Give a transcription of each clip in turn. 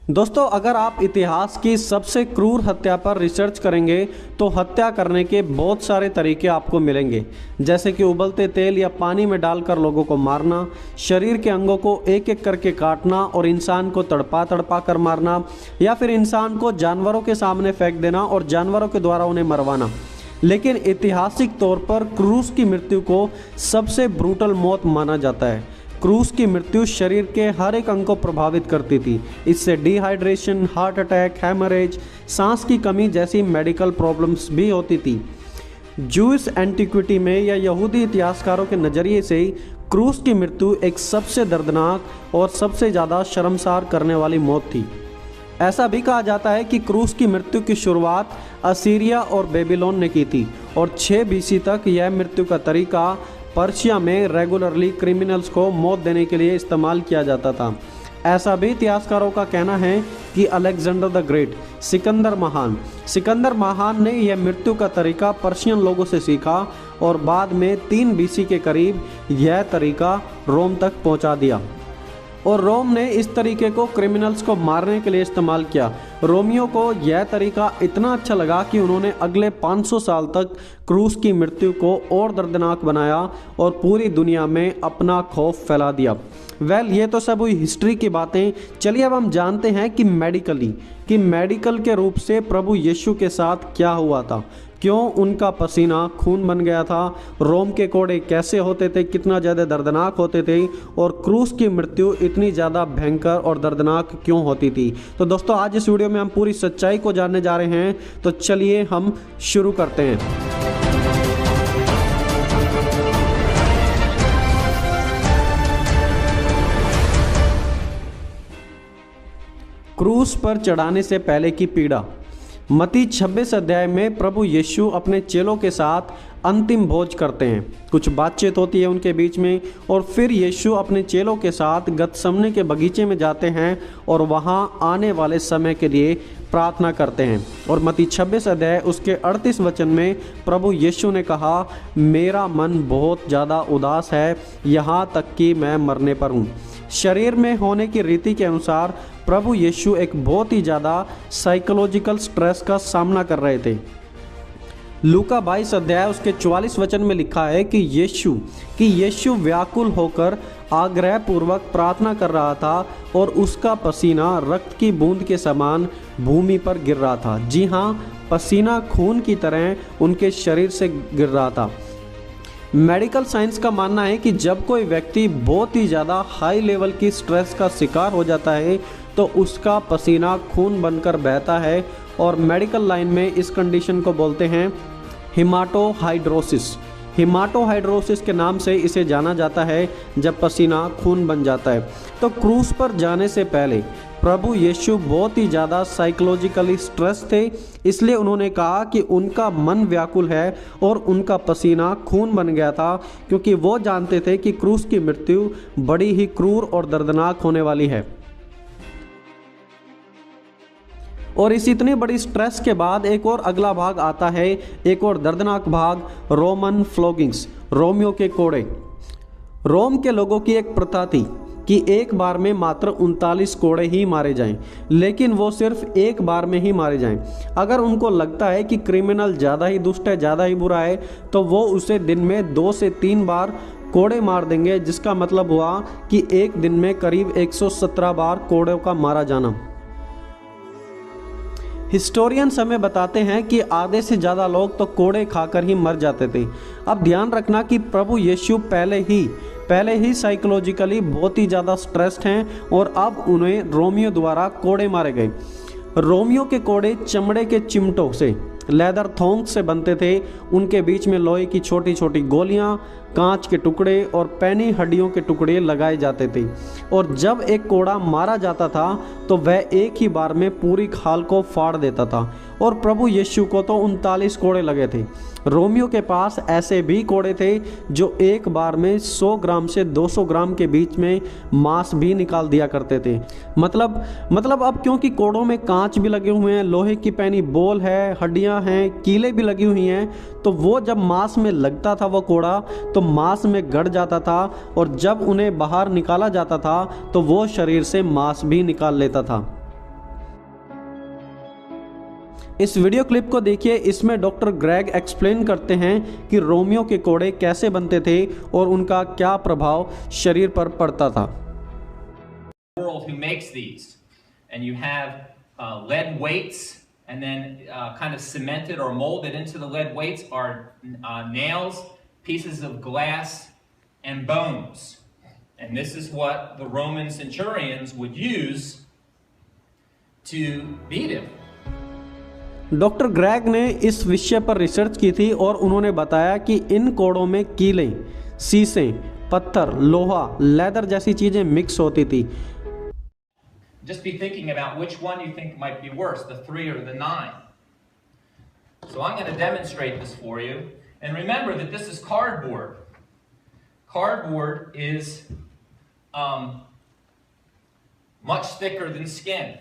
दोस्तों, अगर आप इतिहास की सबसे क्रूर हत्या पर रिसर्च करेंगे तो हत्या करने के बहुत सारे तरीके आपको मिलेंगे, जैसे कि उबलते तेल या पानी में डालकर लोगों को मारना, शरीर के अंगों को एक एक करके काटना और इंसान को तड़पा तड़पा कर मारना, या फिर इंसान को जानवरों के सामने फेंक देना और जानवरों के द्वारा उन्हें मरवाना। लेकिन ऐतिहासिक तौर पर क्रूस की मृत्यु को सबसे ब्रूटल मौत माना जाता है। क्रूस की मृत्यु शरीर के हर एक अंग को प्रभावित करती थी। इससे डिहाइड्रेशन, हार्ट अटैक, हैमरेज, सांस की कमी जैसी मेडिकल प्रॉब्लम्स भी होती थी। जूस एंटिक्विटी में या यहूदी इतिहासकारों के नज़रिए से क्रूस की मृत्यु एक सबसे दर्दनाक और सबसे ज़्यादा शर्मसार करने वाली मौत थी। ऐसा भी कहा जाता है कि क्रूस की मृत्यु की शुरुआत असीरिया और बेबीलोन ने की थी और 6 BC तक यह मृत्यु का तरीका पर्शिया में रेगुलरली क्रिमिनल्स को मौत देने के लिए इस्तेमाल किया जाता था। ऐसा भी इतिहासकारों का कहना है कि अलेक्जेंडर द ग्रेट, सिकंदर महान ने यह मृत्यु का तरीका पर्शियन लोगों से सीखा और बाद में 3 BC के करीब यह तरीका रोम तक पहुंचा दिया और रोम ने इस तरीके को क्रिमिनल्स को मारने के लिए इस्तेमाल किया। रोमियों को यह तरीका इतना अच्छा लगा कि उन्होंने अगले 500 साल तक क्रूस की मृत्यु को और दर्दनाक बनाया और पूरी दुनिया में अपना खौफ फैला दिया। ये तो सब हुई हिस्ट्री की बातें। चलिए अब हम जानते हैं कि मेडिकल के रूप से प्रभु यीशु के साथ क्या हुआ था, क्यों उनका पसीना खून बन गया था, रोम के कोड़े कैसे होते थे, कितना ज़्यादा दर्दनाक होते थे और क्रूस की मृत्यु इतनी ज़्यादा भयंकर और दर्दनाक क्यों होती थी। तो दोस्तों, आज इस वीडियो में हम पूरी सच्चाई को जानने जा रहे हैं। तो चलिए हम शुरू करते हैं। क्रूस पर चढ़ाने से पहले की पीड़ा। मत्ती 26 अध्याय में प्रभु यीशु अपने चेलों के साथ अंतिम भोज करते हैं। कुछ बातचीत होती है उनके बीच में और फिर यीशु अपने चेलों के साथ गतसमने के बगीचे में जाते हैं और वहां आने वाले समय के लिए प्रार्थना करते हैं। और मत्ती 26 अध्याय उसके 38 वचन में प्रभु यीशु ने कहा, मेरा मन बहुत ज़्यादा उदास है, यहाँ तक कि मैं मरने पर हूँ। शरीर में होने की रीति के अनुसार प्रभु यीशु एक बहुत ही ज़्यादा साइकोलॉजिकल स्ट्रेस का सामना कर रहे थे। लूका 22 अध्याय उसके 44 वचन में लिखा है कि यीशु व्याकुल होकर आग्रह पूर्वक प्रार्थना कर रहा था और उसका पसीना रक्त की बूंद के समान भूमि पर गिर रहा था। जी हाँ, पसीना खून की तरह उनके शरीर से गिर रहा था। मेडिकल साइंस का मानना है कि जब कोई व्यक्ति बहुत ही ज़्यादा हाई लेवल की स्ट्रेस का शिकार हो जाता है तो उसका पसीना खून बनकर बहता है और मेडिकल लाइन में इस कंडीशन को बोलते हैं हिमाटोहाइड्रोसिस के नाम से इसे जाना जाता है जब पसीना खून बन जाता है। तो क्रूस पर जाने से पहले प्रभु यीशु बहुत ही ज़्यादा साइकोलॉजिकली स्ट्रेस थे, इसलिए उन्होंने कहा कि उनका मन व्याकुल है और उनका पसीना खून बन गया था, क्योंकि वो जानते थे कि क्रूस की मृत्यु बड़ी ही क्रूर और दर्दनाक होने वाली है। और इस इतनी बड़ी स्ट्रेस के बाद एक और अगला भाग आता है, एक और दर्दनाक भाग, रोमन फ्लोगिंग्स, रोमियो के कोड़े। रोम के लोगों की एक प्रथा थी कि एक बार में मात्र 39 कोड़े ही मारे जाएं, लेकिन वो सिर्फ एक बार में ही मारे जाएं। अगर उनको लगता है कि क्रिमिनल ज़्यादा ही दुष्ट है, ज़्यादा ही बुरा है, तो वो उसे दिन में 2 से 3 बार कोड़े मार देंगे, जिसका मतलब हुआ कि एक दिन में करीब 117 बार कोड़ों का मारा जाना। हिस्टोरियंस हमें बताते हैं कि आधे से ज़्यादा लोग तो कोड़े खाकर ही मर जाते थे। अब ध्यान रखना कि प्रभु यीशु पहले ही साइकोलॉजिकली बहुत ही ज़्यादा स्ट्रेस्ड हैं और अब उन्हें रोमियो द्वारा कोड़े मारे गए। रोमियो के कोड़े चमड़े के चिमटों से, लेदर थोंग से बनते थे। उनके बीच में लोहे की छोटी छोटी गोलियां, कांच के टुकड़े और पैनी हड्डियों के टुकड़े लगाए जाते थे और जब एक कोड़ा मारा जाता था तो वह एक ही बार में पूरी खाल को फाड़ देता था। और प्रभु यीशु को तो 39 कोड़े लगे थे। रोमियो के पास ऐसे भी कोड़े थे जो एक बार में 100 ग्राम से 200 ग्राम के बीच में मांस भी निकाल दिया करते थे। मतलब अब क्योंकि कोड़ों में कांच भी लगे हुए हैं, लोहे की पैनी बोल है, हड्डियां हैं, कीलें भी लगी हुई हैं, तो वो जब मांस में लगता था वो कोड़ा तो मांस में गड़ जाता था और जब उन्हें बाहर निकाला जाता था तो वो शरीर से मांस भी निकाल लेता था। इस वीडियो क्लिप को देखिए, इसमें डॉक्टर ग्रेग एक्सप्लेन करते हैं कि रोमियो के कोड़े कैसे बनते थे और उनका क्या प्रभाव शरीर पर पड़ता था। Who makes these, and you have lead weights, and then kind of cemented or molded into the lead weights are nails, pieces of glass, and bones. And this is what the Roman centurions would use to beat him. Doctor Greg ने इस विषय पर research की थी और उन्होंने बताया कि इन कोड़ों में कीलें, शीशे, पत्थर, लोहा, लेदर जैसी चीजें मिक्स होती थी। Just be thinking about which one you think might be worse, the 3 or the 9. So I'm going to demonstrate this for you. And remember that this is cardboard. Cardboard is much thicker than skin.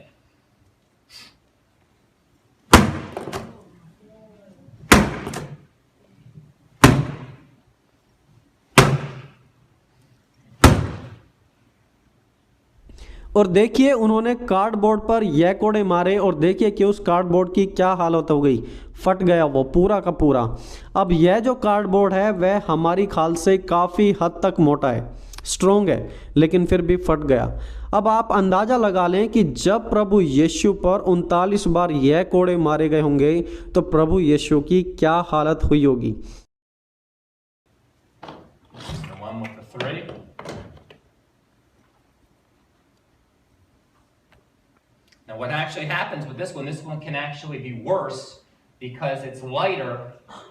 और देखिए उन्होंने cardboard पर यह कोड़े मारे और देखिए कि उस कार्डबोर्ड की क्या हालत हो गई, फट गया वो पूरा का पूरा। अब यह जो कार्डबोर्ड है वह हमारी खाल से काफ़ी हद तक मोटा है, स्ट्रोंग है, लेकिन फिर भी फट गया। अब आप अंदाज़ा लगा लें कि जब प्रभु यीशु पर 39 बार यह कोड़े मारे गए होंगे तो प्रभु यीशु की क्या हालत हुई होगी। Now what actually happens with this one can actually be worse because it's lighter.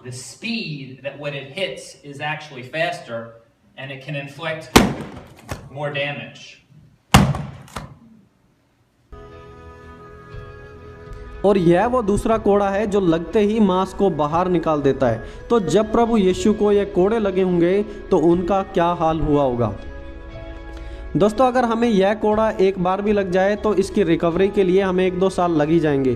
The speed that when it hits is actually faster and it can inflict more damage. और यह वो दूसरा कोड़ा है जो लगते ही मांस को बाहर निकाल देता है। तो जब प्रभु यीशु को ये कोड़े लगे होंगे तो उनका क्या हाल हुआ होगा। दोस्तों, अगर हमें यह कोड़ा एक बार भी लग जाए तो इसकी रिकवरी के लिए हमें 1-2 साल लग ही जाएंगे।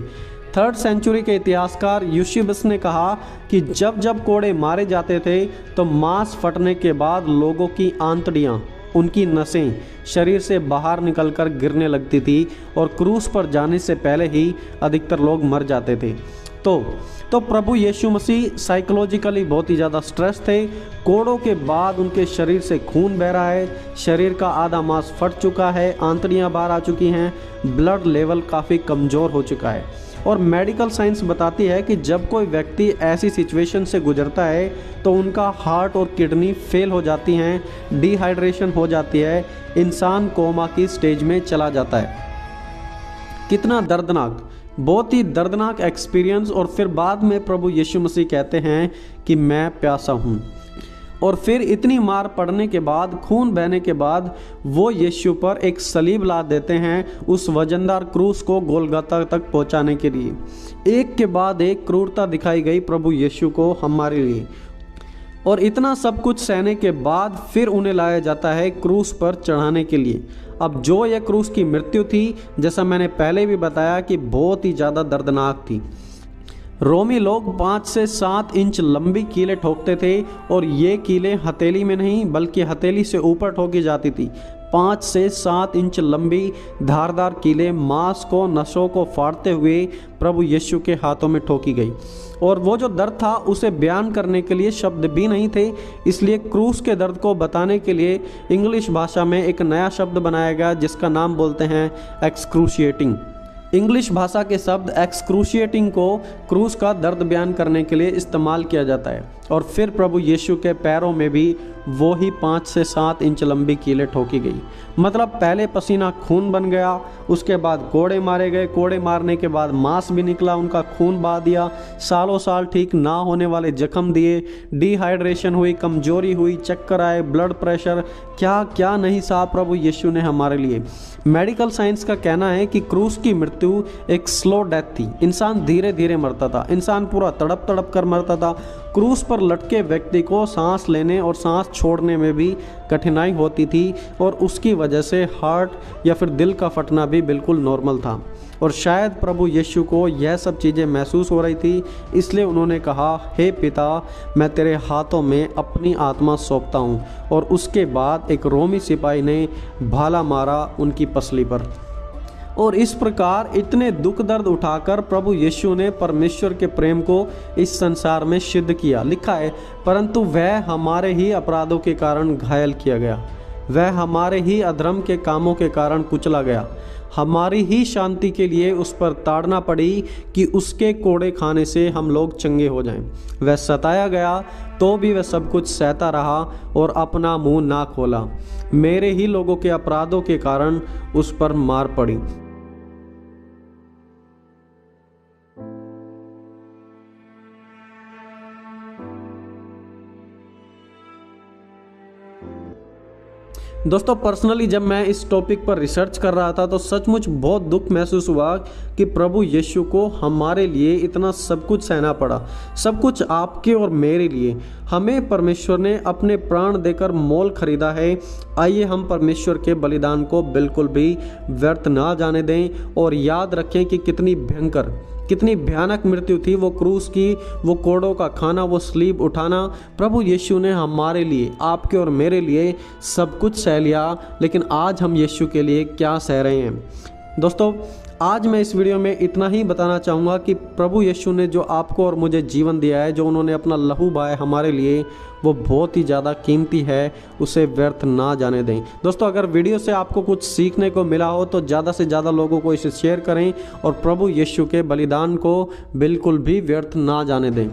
3rd सेंचुरी के इतिहासकार यूसेबियस ने कहा कि जब जब कोड़े मारे जाते थे तो मांस फटने के बाद लोगों की आंतड़ियाँ, उनकी नसें शरीर से बाहर निकलकर गिरने लगती थी और क्रूस पर जाने से पहले ही अधिकतर लोग मर जाते थे। तो प्रभु यीशु मसीह साइकोलॉजिकली बहुत ही ज़्यादा स्ट्रेस थे। कोड़ों के बाद उनके शरीर से खून बह रहा है, शरीर का आधा मांस फट चुका है, आंतड़ियाँ बाहर आ चुकी हैं, ब्लड लेवल काफ़ी कमज़ोर हो चुका है। और मेडिकल साइंस बताती है कि जब कोई व्यक्ति ऐसी सिचुएशन से गुजरता है तो उनका हार्ट और किडनी फेल हो जाती हैं, डिहाइड्रेशन हो जाती है, इंसान कोमा की स्टेज में चला जाता है। कितना दर्दनाक, बहुत ही दर्दनाक एक्सपीरियंस। और फिर बाद में प्रभु यीशु मसीह कहते हैं कि मैं प्यासा हूँ। और फिर इतनी मार पड़ने के बाद, खून बहने के बाद वो यीशु पर एक सलीब लाद देते हैं उस वजनदार क्रूस को गोलगता तक पहुंचाने के लिए। एक के बाद एक क्रूरता दिखाई गई प्रभु यीशु को हमारे लिए। और इतना सब कुछ सहने के बाद फिर उन्हें लाया जाता है क्रूस पर चढ़ाने के लिए। अब जो यह क्रूस की मृत्यु थी, जैसा मैंने पहले भी बताया कि बहुत ही ज़्यादा दर्दनाक थी। रोमी लोग 5 से 7 इंच लंबी कीलें ठोकते थे और ये कीलें हथेली में नहीं बल्कि हथेली से ऊपर ठोकी जाती थी। 5 से 7 इंच लंबी धारदार कीलें मांस को, नसों को फाड़ते हुए प्रभु यीशु के हाथों में ठोकी गई। और वो जो दर्द था उसे बयान करने के लिए शब्द भी नहीं थे, इसलिए क्रूस के दर्द को बताने के लिए इंग्लिश भाषा में एक नया शब्द बनाया गया जिसका नाम बोलते हैं एक्सक्रूशिएटिंग। इंग्लिश भाषा के शब्द एक्सक्रूशिएटिंग को क्रूस का दर्द बयान करने के लिए इस्तेमाल किया जाता है। और फिर प्रभु यीशु के पैरों में भी वो ही 5 से 7 इंच लंबी कीलें ठोकी गई। मतलब पहले पसीना खून बन गया, उसके बाद कोड़े मारे गए, कोड़े मारने के बाद मांस भी निकला, उनका खून बहा दिया, सालों साल ठीक ना होने वाले जख्म दिए, डिहाइड्रेशन हुई, कमजोरी हुई, चक्कर आए, ब्लड प्रेशर, क्या क्या नहीं सहा प्रभु यीशु ने हमारे लिए। मेडिकल साइंस का कहना है कि क्रूस की मृत्यु एक स्लो डेथ थी। इंसान धीरे धीरे मरता था, इंसान पूरा तड़प तड़प कर मरता था। क्रूस पर लटके व्यक्ति को सांस लेने और सांस छोड़ने में भी कठिनाई होती थी और उसकी वजह से हार्ट या फिर दिल का फटना भी बिल्कुल नॉर्मल था। और शायद प्रभु यीशु को यह सब चीज़ें महसूस हो रही थी, इसलिए उन्होंने कहा, हे पिता, मैं तेरे हाथों में अपनी आत्मा सौंपता हूँ। और उसके बाद एक रोमी सिपाही ने भाला मारा उनकी पसली पर। और इस प्रकार इतने दुख दर्द उठाकर प्रभु यीशु ने परमेश्वर के प्रेम को इस संसार में सिद्ध किया। लिखा है, परंतु वह हमारे ही अपराधों के कारण घायल किया गया, वह हमारे ही अधर्म के कामों के कारण कुचला गया, हमारी ही शांति के लिए उस पर ताड़ना पड़ी कि उसके कोड़े खाने से हम लोग चंगे हो जाएं। वह सताया गया तो भी वह सब कुछ सहता रहा और अपना मुंह ना खोला। मेरे ही लोगों के अपराधों के कारण उस पर मार पड़ी। दोस्तों, पर्सनली जब मैं इस टॉपिक पर रिसर्च कर रहा था तो सचमुच बहुत दुख महसूस हुआ कि प्रभु यीशु को हमारे लिए इतना सब कुछ सहना पड़ा, सब कुछ आपके और मेरे लिए। हमें परमेश्वर ने अपने प्राण देकर मोल खरीदा है। आइए हम परमेश्वर के बलिदान को बिल्कुल भी व्यर्थ ना जाने दें और याद रखें कि कितनी भयानक मृत्यु थी वो क्रूस की, वो कोड़ों का खाना, वो स्लीब उठाना। प्रभु यीशु ने हमारे लिए, आपके और मेरे लिए सब कुछ सह लिया, लेकिन आज हम यीशु के लिए क्या सह रहे हैं। दोस्तों, आज मैं इस वीडियो में इतना ही बताना चाहूँगा कि प्रभु यीशु ने जो आपको और मुझे जीवन दिया है, जो उन्होंने अपना लहू बहाया हमारे लिए, वो बहुत ही ज़्यादा कीमती है, उसे व्यर्थ ना जाने दें। दोस्तों, अगर वीडियो से आपको कुछ सीखने को मिला हो तो ज़्यादा से ज़्यादा लोगों को इसे शेयर करें और प्रभु यीशु के बलिदान को बिल्कुल भी व्यर्थ ना जाने दें।